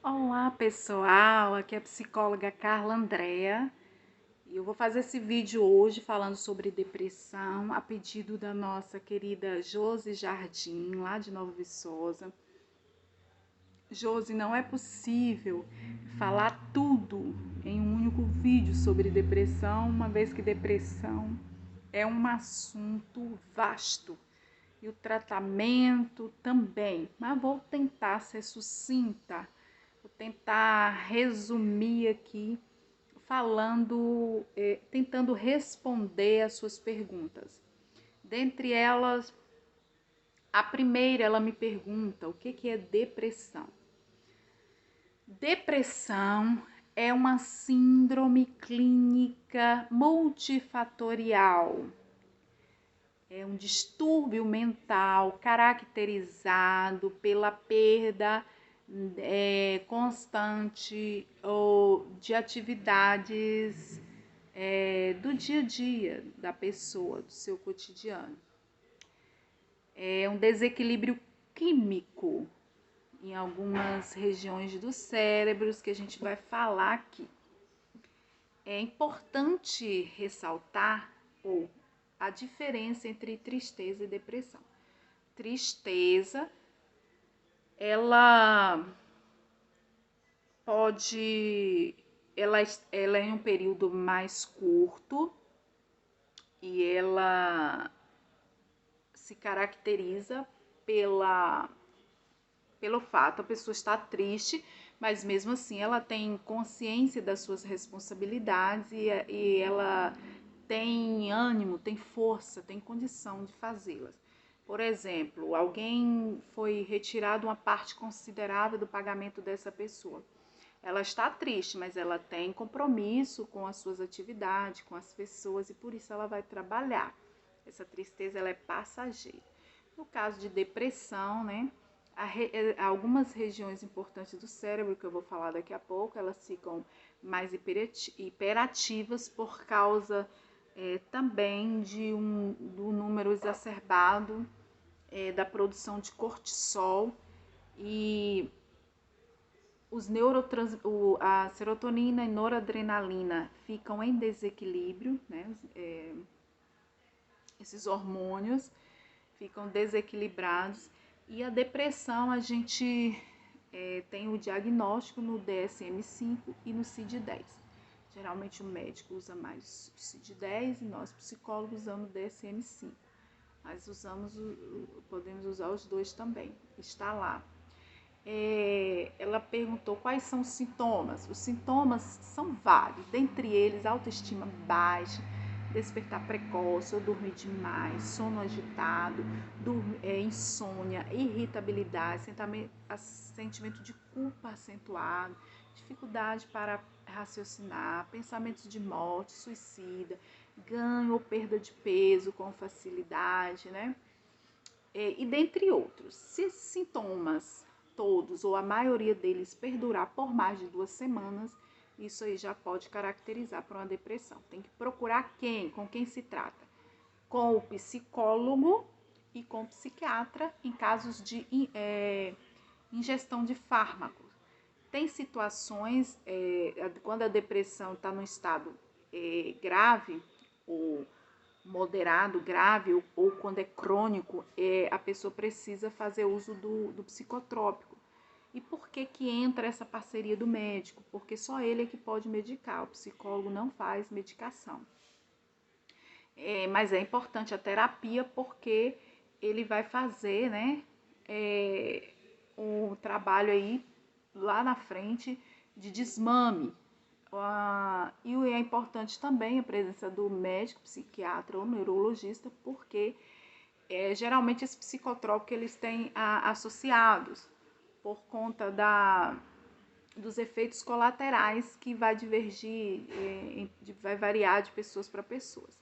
Olá pessoal, aqui é a psicóloga Carla Andrea e eu vou fazer esse vídeo hoje falando sobre depressão a pedido da nossa querida Josi Jardim, lá de Nova Viçosa. Josi, não é possível falar tudo em um único vídeo sobre depressão, uma vez que depressão é um assunto vasto e o tratamento também, mas vou tentar ser sucinta. Vou tentar resumir aqui, falando, tentando responder as suas perguntas. Dentre elas, a primeira, ela me pergunta o que é depressão. Depressão é uma síndrome clínica multifatorial. É um distúrbio mental caracterizado pela perda constante ou de atividades do dia a dia da pessoa, do seu cotidiano. É um desequilíbrio químico em algumas regiões dos cérebros que a gente vai falar aqui. É importante ressaltar a diferença entre tristeza e depressão. Tristeza, ela pode, ela é em um período mais curto e ela se caracteriza pelo fato a pessoa estar triste, mas mesmo assim ela tem consciência das suas responsabilidades e ela tem ânimo, tem força, tem condição de fazê-las. Por exemplo, alguém foi retirado uma parte considerável do pagamento dessa pessoa. Ela está triste, mas ela tem compromisso com as suas atividades, com as pessoas e por isso ela vai trabalhar. Essa tristeza ela é passageira. No caso de depressão, né, algumas regiões importantes do cérebro, que eu vou falar daqui a pouco, elas ficam mais hiperativas por causa também do número exacerbado da produção de cortisol e a serotonina e noradrenalina ficam em desequilíbrio, né? Esses hormônios ficam desequilibrados e a depressão a gente tem o diagnóstico no DSM-5 e no CID-10. Geralmente o médico usa mais o CID-10 e nós psicólogos usamos o DSM-5, mas podemos usar os dois também, está lá. Ela perguntou quais são os sintomas. Os sintomas são vários, dentre eles autoestima baixa, despertar precoce ou dormir demais, sono agitado, insônia, irritabilidade, sentimento de culpa acentuado, dificuldade para raciocinar, pensamentos de morte, suicida, ganho ou perda de peso com facilidade, né? E dentre outros. Se esses sintomas todos ou a maioria deles perdurar por mais de 2 semanas, isso aí já pode caracterizar para uma depressão. Tem que procurar com quem se trata? Com o psicólogo e com o psiquiatra em casos de ingestão de fármacos. Tem situações, quando a depressão está no estado grave ou moderado, grave ou quando é crônico, a pessoa precisa fazer uso do psicotrópico. E por que entra essa parceria do médico? Porque só ele é que pode medicar, o psicólogo não faz medicação. Mas é importante a terapia porque ele vai fazer, né, um trabalho aí lá na frente de desmame. E é importante também a presença do médico, psiquiatra ou neurologista, porque geralmente esses psicotrópicos eles têm associados por conta dos efeitos colaterais que vai divergir, vai variar de pessoas para pessoas.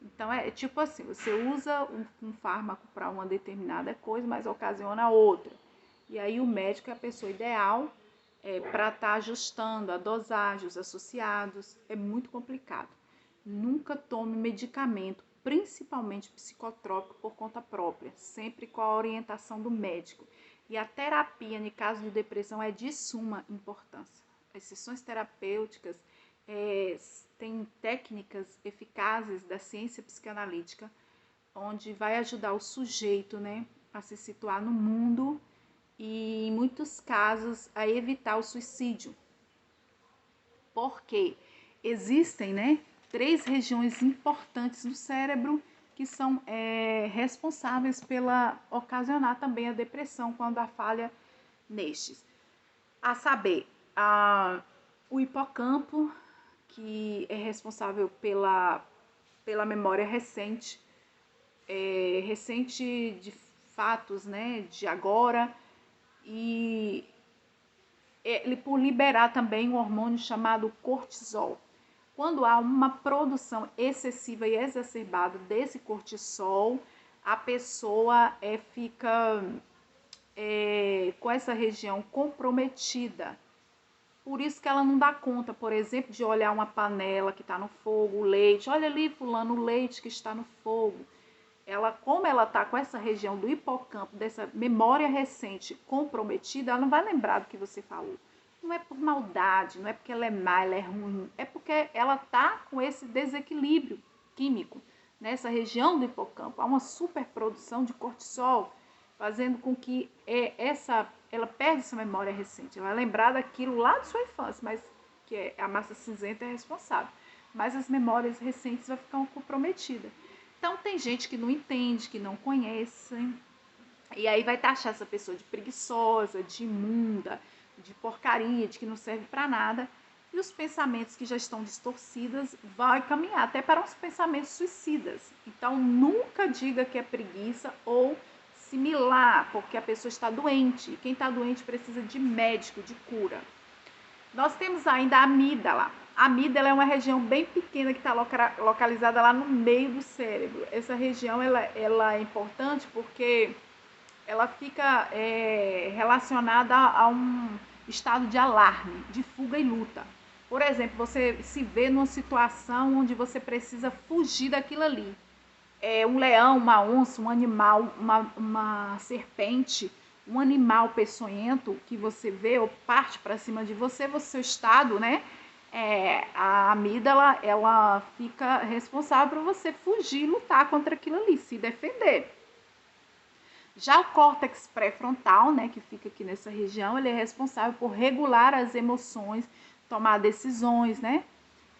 Então é tipo assim, você usa um fármaco para uma determinada coisa, mas ocasiona outra. E aí o médico é a pessoa ideal para estar ajustando a dosagem, os associados. É muito complicado. Nunca tome medicamento, principalmente psicotrópico, por conta própria, sempre com a orientação do médico. E a terapia, em caso de depressão, é de suma importância. As sessões terapêuticas têm técnicas eficazes da ciência psicanalítica, onde vai ajudar o sujeito, né, a se situar no mundo e, em muitos casos, a evitar o suicídio. Porque existem, né, 3 regiões importantes no cérebro que são responsáveis pela ocasionar também a depressão quando há falha nestes. A saber, o hipocampo, que é responsável pela memória recente, de fatos, né, de agora, e ele por liberar também um hormônio chamado cortisol. Quando há uma produção excessiva e exacerbada desse cortisol, a pessoa fica com essa região comprometida. Por isso que ela não dá conta, por exemplo, de olhar uma panela que está no fogo, o leite. Olha ali, fulano, o leite que está no fogo. Como ela está com essa região do hipocampo, dessa memória recente comprometida, ela não vai lembrar do que você falou. Não é por maldade, não é porque ela é má, ela é ruim, é porque ela está com esse desequilíbrio químico nessa região do hipocampo. Há uma superprodução de cortisol, fazendo com que ela perde essa memória recente. Ela vai lembrar daquilo lá de sua infância, mas que a massa cinzenta é responsável. Mas as memórias recentes vão ficar comprometidas. Então, tem gente que não entende, que não conhece, e aí vai taxar essa pessoa de preguiçosa, de imunda, de porcaria, de que não serve para nada. E os pensamentos que já estão distorcidos vão caminhar até para uns pensamentos suicidas. Então, nunca diga que é preguiça ou similar, porque a pessoa está doente. E quem está doente precisa de médico, de cura. Nós temos ainda a amígdala. A amígdala é uma região bem pequena que está localizada lá no meio do cérebro. Essa região ela é importante porque ela fica relacionada a um estado de alarme, de fuga e luta. Por exemplo, você se vê numa situação onde você precisa fugir daquilo ali. Um leão, uma onça, um animal, uma serpente, um animal peçonhento que você vê ou parte para cima de você, seu estado, né? A amígdala, ela fica responsável por você fugir, lutar contra aquilo ali, se defender. Já o córtex pré-frontal, né, que fica aqui nessa região, ele é responsável por regular as emoções, tomar decisões, né?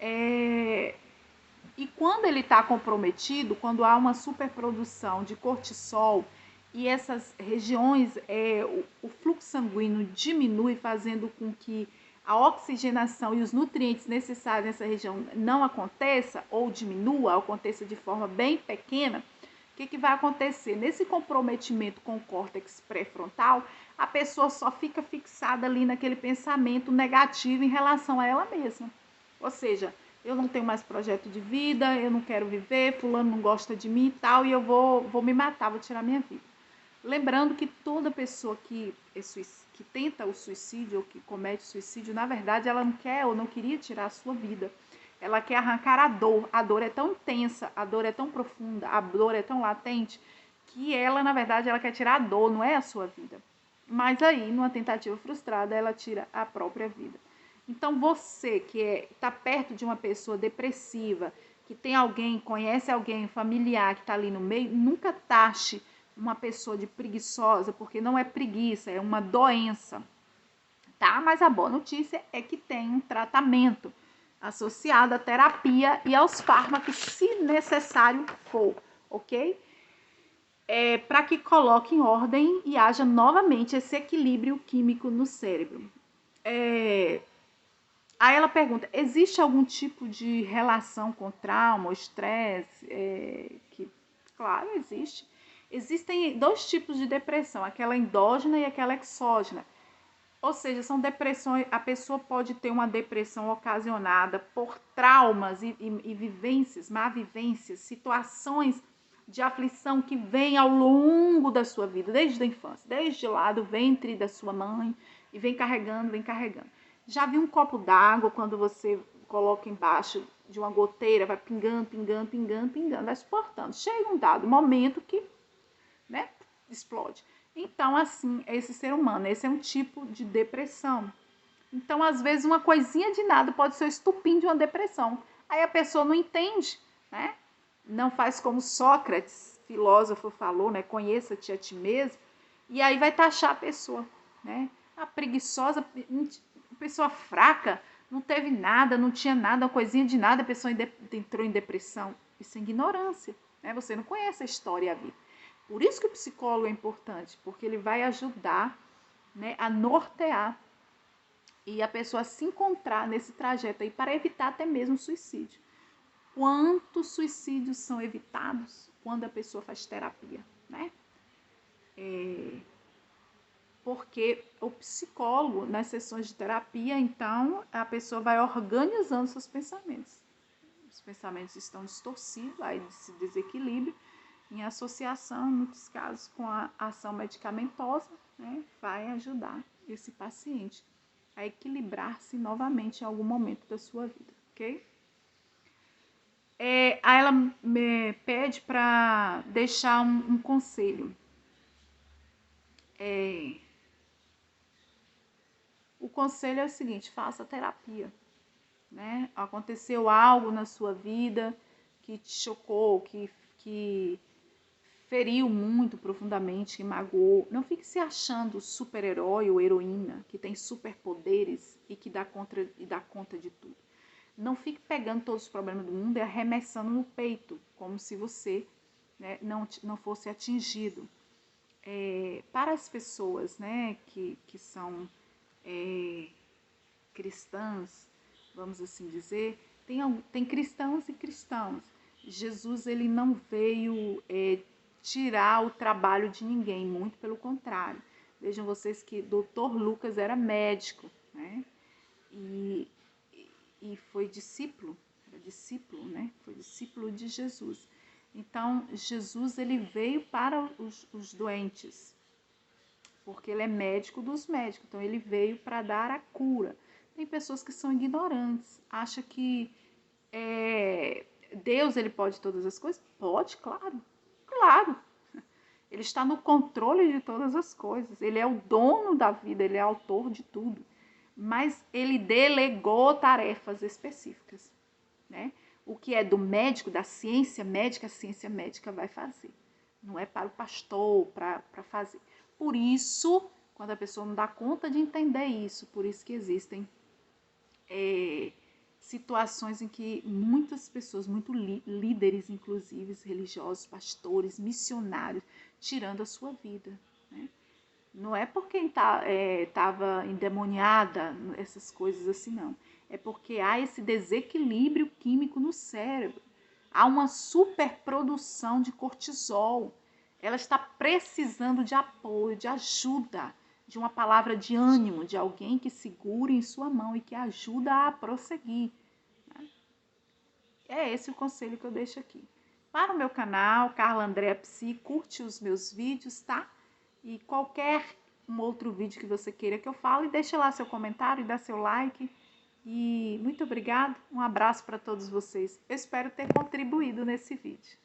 E quando ele está comprometido, quando há uma superprodução de cortisol e essas regiões, o fluxo sanguíneo diminui, fazendo com que a oxigenação e os nutrientes necessários nessa região não aconteça ou diminua, aconteça de forma bem pequena, o que vai acontecer? Nesse comprometimento com o córtex pré-frontal, a pessoa só fica fixada ali naquele pensamento negativo em relação a ela mesma. Ou seja, eu não tenho mais projeto de vida, eu não quero viver, fulano não gosta de mim e tal, e eu vou me matar, vou tirar minha vida. Lembrando que toda pessoa que tenta o suicídio ou que comete suicídio, na verdade, ela não quer ou não queria tirar a sua vida. Ela quer arrancar a dor. A dor é tão intensa, a dor é tão profunda, a dor é tão latente, que ela, na verdade, ela quer tirar a dor, não é a sua vida. Mas aí, numa tentativa frustrada, ela tira a própria vida. Então, você que está perto de uma pessoa depressiva, que tem alguém, conhece alguém familiar que está ali no meio, nunca taxe uma pessoa de preguiçosa, porque não é preguiça, é uma doença, tá? Mas a boa notícia é que tem um tratamento associado à terapia e aos fármacos, se necessário for, ok? Para que coloque em ordem e haja novamente esse equilíbrio químico no cérebro. Aí ela pergunta, existe algum tipo de relação com trauma ou estresse? Claro, existe. Existem 2 tipos de depressão, aquela endógena e aquela exógena. Ou seja, são depressões, a pessoa pode ter uma depressão ocasionada por traumas e vivências, má vivências, situações de aflição que vêm ao longo da sua vida, desde a infância, desde lá do ventre da sua mãe, e vem carregando, vem carregando. Já viu um copo d'água, quando você coloca embaixo de uma goteira, vai pingando, pingando, pingando, pingando, vai suportando. Chega um dado momento que, né, explode. Então, assim, esse ser humano, esse é um tipo de depressão. Então, às vezes, uma coisinha de nada pode ser o estupim de uma depressão. Aí a pessoa não entende, né? Não faz como Sócrates, filósofo, falou, né? Conheça-te a ti mesmo. E aí vai taxar a pessoa, né? A preguiçosa, a pessoa fraca, não teve nada, não tinha nada, uma coisinha de nada, a pessoa entrou em depressão. Isso é ignorância, né? Você não conhece a história e a vida. Por isso que o psicólogo é importante, porque ele vai ajudar, né, a nortear e a pessoa se encontrar nesse trajeto aí para evitar até mesmo o suicídio. Quantos suicídios são evitados quando a pessoa faz terapia, né? Porque o psicólogo, nas sessões de terapia, então, a pessoa vai organizando seus pensamentos. Os pensamentos estão distorcidos, aí se desequilíbrio, em associação, em muitos casos, com a ação medicamentosa, né, vai ajudar esse paciente a equilibrar-se novamente em algum momento da sua vida, ok? Aí ela me pede para deixar um conselho. O conselho é o seguinte: faça terapia, né? Aconteceu algo na sua vida que te chocou, que feriu muito profundamente, que magoou. Não fique se achando super-herói ou heroína que tem superpoderes e que dá conta de tudo. Não fique pegando todos os problemas do mundo e arremessando no peito, como se você, né, não fosse atingido. Para as pessoas, né, que são cristãs, vamos assim dizer, tem cristãos e cristãos. Jesus, ele não veio tirar o trabalho de ninguém, muito pelo contrário. Vejam vocês que Dr. Lucas era médico, né? E foi discípulo, né? Foi discípulo de Jesus. Então, Jesus, ele veio para os doentes, porque ele é médico dos médicos, então ele veio para dar a cura. Tem pessoas que são ignorantes, acham que Deus, ele pode todas as coisas? Pode, claro, claro. Ele está no controle de todas as coisas, ele é o dono da vida, ele é autor de tudo. Mas ele delegou tarefas específicas, né? O que é do médico, da ciência médica, a ciência médica vai fazer. Não é para o pastor, para fazer. Por isso, quando a pessoa não dá conta de entender isso, por isso que existem situações em que muitas pessoas, líderes, inclusive religiosos, pastores, missionários, tirando a sua vida, né? Não é porque estava endemoniada, essas coisas assim, não. É porque há esse desequilíbrio químico no cérebro. Há uma superprodução de cortisol. Ela está precisando de apoio, de ajuda, de uma palavra de ânimo, de alguém que segure em sua mão e que ajuda a prosseguir. É esse o conselho que eu deixo aqui. Lá no meu canal, Carla Andrea Psi, curte os meus vídeos, tá? E qualquer outro vídeo que você queira que eu fale, deixa lá seu comentário e dá seu like. E muito obrigada, um abraço para todos vocês. Eu espero ter contribuído nesse vídeo.